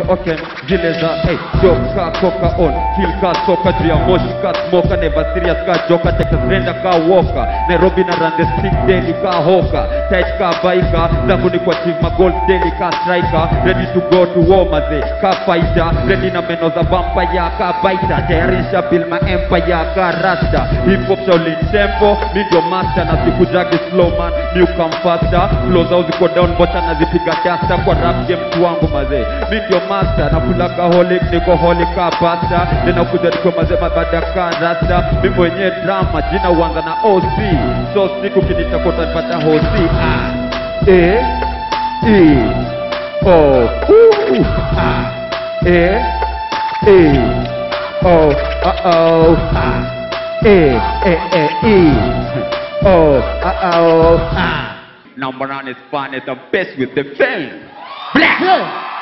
okay. Zile za joka koka on feel ka soka juu ya moshi ka smoker never serious ka joka Texas Ranger ka walker Nairobi na run the street daily ka hoka tight ka biker zangu ni kwa achieve my goals daily ka striker ready to go to war maze ka fighter ready na meno za vampire ka biter tayarisha build my empire ka rasta hip hop Shaolin tempo ndio master na sikujagi slow man new come faster flows out ziko down bota na zipiga dasta kwa rap game wangu maze ndio master na kulaka holic niko holic ka pasta tena kuja niko maze mabada ka rasta mimi mwenye drama jina uanza na OC so siku kinitakota nipata hosi O Number one is fun, it's the best with the film. Black.